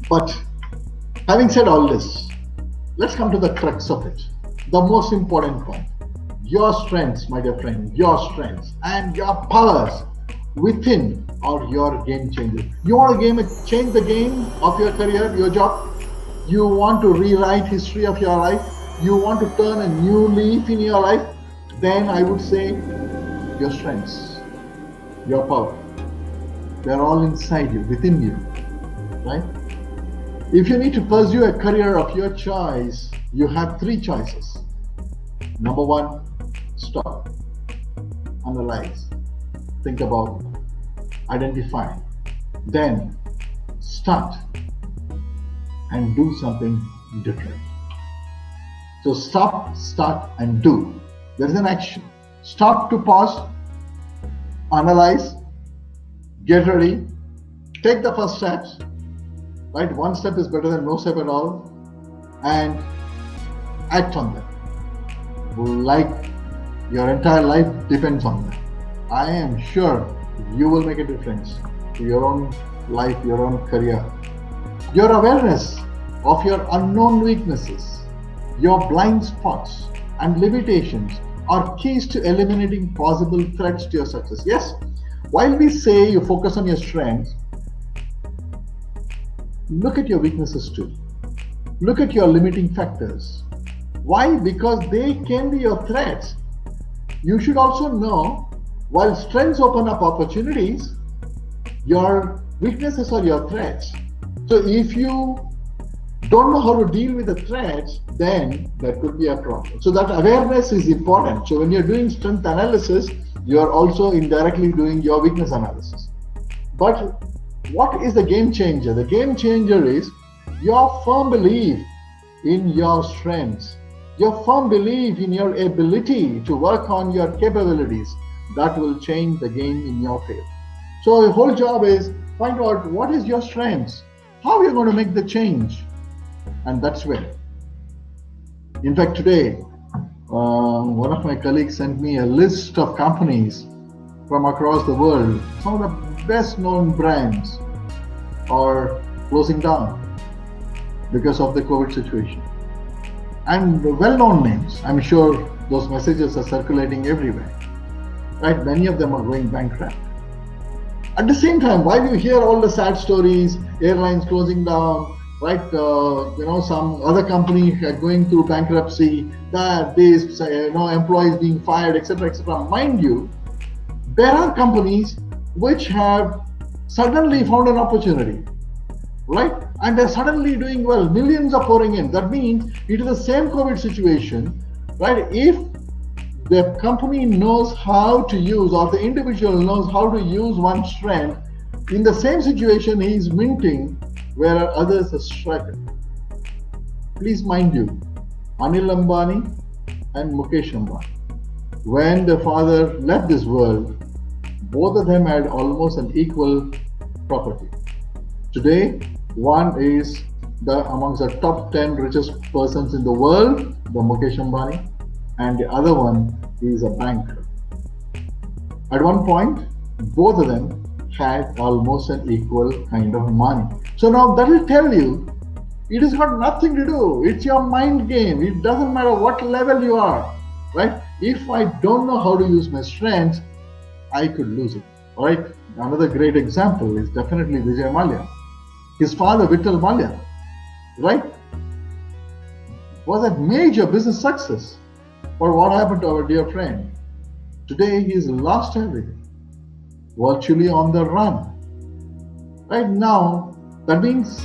But having said all this, let's come to the crux of it. The most important point. Your strengths, my dear friend, your strengths and your powers within are your game changer. You want to change the game of your career, your job? You want to rewrite history of your life? You want to turn a new leaf in your life? Then I would say your strengths, your power, they're all inside you, within you, right? If you need to pursue a career of your choice, you have three choices. Number one, stop, analyze, think about, identify, then start and do something different. So stop, start and do. There is an action. Stop to pause, analyze, get ready, take the first steps, right? One step is better than no step at all, and act on them. Like your entire life depends on them. I am sure you will make a difference to your own life, your own career. Your awareness of your unknown weaknesses, your blind spots and limitations are keys to eliminating possible threats to your success. Yes, while we say you focus on your strengths, look at your weaknesses too. Look at your limiting factors. Why? Because they can be your threats. You should also know, while strengths open up opportunities, your weaknesses are your threats. So if you don't know how to deal with the threats, then that could be a problem. So that awareness is important. So when you're doing strength analysis, you're also indirectly doing your weakness analysis. But what is the game changer? The game changer is your firm belief in your strengths, your firm belief in your ability to work on your capabilities. That will change the game in your favor. So the whole job is find out what is your strengths, how are you going to make the change, and that's where. In fact, today, one of my colleagues sent me a list of companies from across the world. Some of the best known brands are closing down because of the COVID situation. And well-known names, I'm sure those messages are circulating everywhere. Right? Many of them are going bankrupt. At the same time, while you hear all the sad stories, airlines closing down, right? Some other company going through bankruptcy, that this, employees being fired, etc., etc. Mind you, there are companies which have suddenly found an opportunity, right? And they're suddenly doing well. Millions are pouring in. That means it is the same COVID situation, right? If the company knows how to use, or the individual knows how to use one strength, in the same situation he is minting where others are struggling. Please mind you, Anil Ambani and Mukesh Ambani, when the father left this world, both of them had almost an equal property. Today, one is amongst the top 10 richest persons in the world, the Mukesh Ambani, and the other one is a banker. At one point, both of them had almost an equal kind of money. So now that will tell you, it has got nothing to do. It's your mind game. It doesn't matter what level you are, right? If I don't know how to use my strengths, I could lose it, all right? Another great example is definitely Vijay Mallya. His father, Vittal Mallya, right, was a major business success. But what happened to our dear friend? Today he's lost everything, virtually on the run. Right now, that means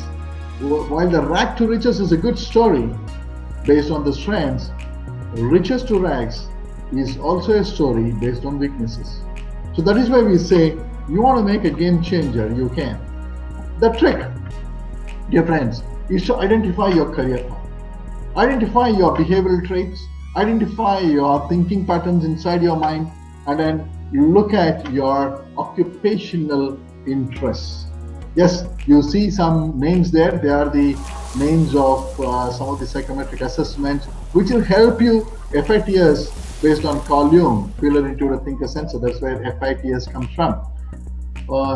while the rag to riches is a good story based on the strengths, riches to rags is also a story based on weaknesses. So that is why we say, you want to make a game changer, you can. The trick, dear friends, is to identify your career path, identify your behavioral traits, identify your thinking patterns inside your mind, and then look at your occupational interests. Yes, you see some names there. They are the names of some of the psychometric assessments, which will help you. FITS based on Carl Jung, Feeler, Intuitor, Thinker, Sensor. That's where FITS comes from.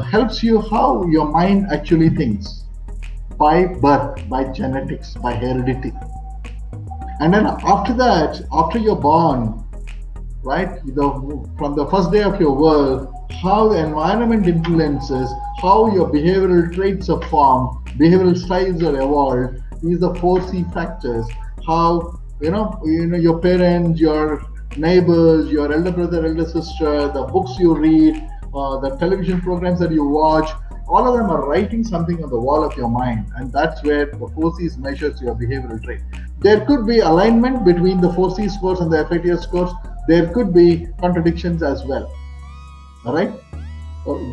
Helps you how your mind actually thinks. by birth, by genetics, by heredity. And then after that, after you're born, right, from the first day of your birth, how the environment influences how your behavioral traits are formed, behavioral styles are evolved. These are 4C factors. How your parents, your neighbors, your elder brother, elder sister, the books you read, the television programs that you watch, all of them are writing something on the wall of your mind, and that's where the 4Cs measures your behavioral trait. There could be alignment between the 4C scores and the FATS scores. There could be contradictions as well. All right?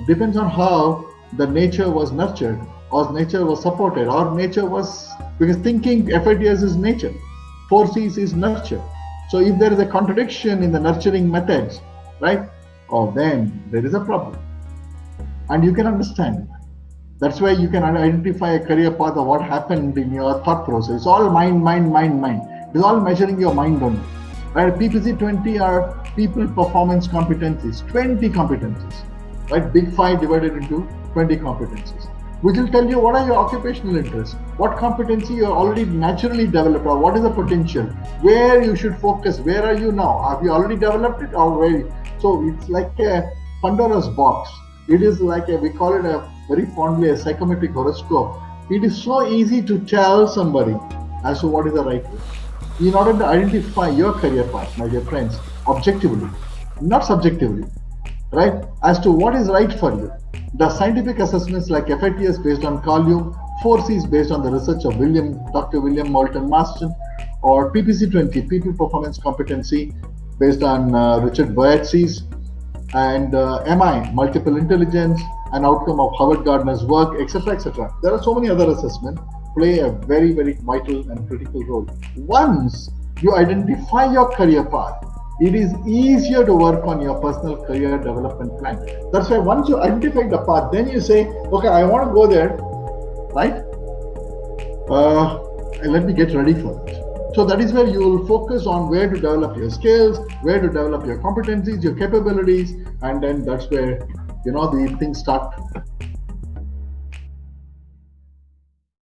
Depends on how the nature was nurtured, or nature was supported, or nature was, because thinking FATS is nature, 4Cs is nurture. So if there is a contradiction in the nurturing methods, right? Oh, then there is a problem. And you can understand. That's why you can identify a career path of what happened in your thought process. It's all mind. It's all measuring your mind only. Right? PPC 20 are people performance competencies, 20 competencies. Right? Big 5 divided into 20 competencies, which will tell you what are your occupational interests, what competency you are already naturally developed, or what is the potential, where you should focus, where are you now, have you already developed it, or where? So it's like a Pandora's box. It is like we call it very fondly a psychometric horoscope. It is so easy to tell somebody as to what is the right way. In order to identify your career path, my dear friends, objectively, not subjectively, right, as to what is right for you. The scientific assessments like FATS based on Carl Jung, 4Cs based on the research of Dr. William Moulton Marston, or PPC 20, People Performance Competency, based on Richard Boyatzis, and MI, Multiple Intelligence, an outcome of Howard Gardner's work, etc., etc. There are so many other assessments play a very, very vital and critical role. Once you identify your career path, it is easier to work on your personal career development plan. That's why once you identify the path, then you say, okay, I want to go there, right? Let me get ready for it. So that is where you will focus on where to develop your skills, where to develop your competencies, your capabilities, and then that's where the things start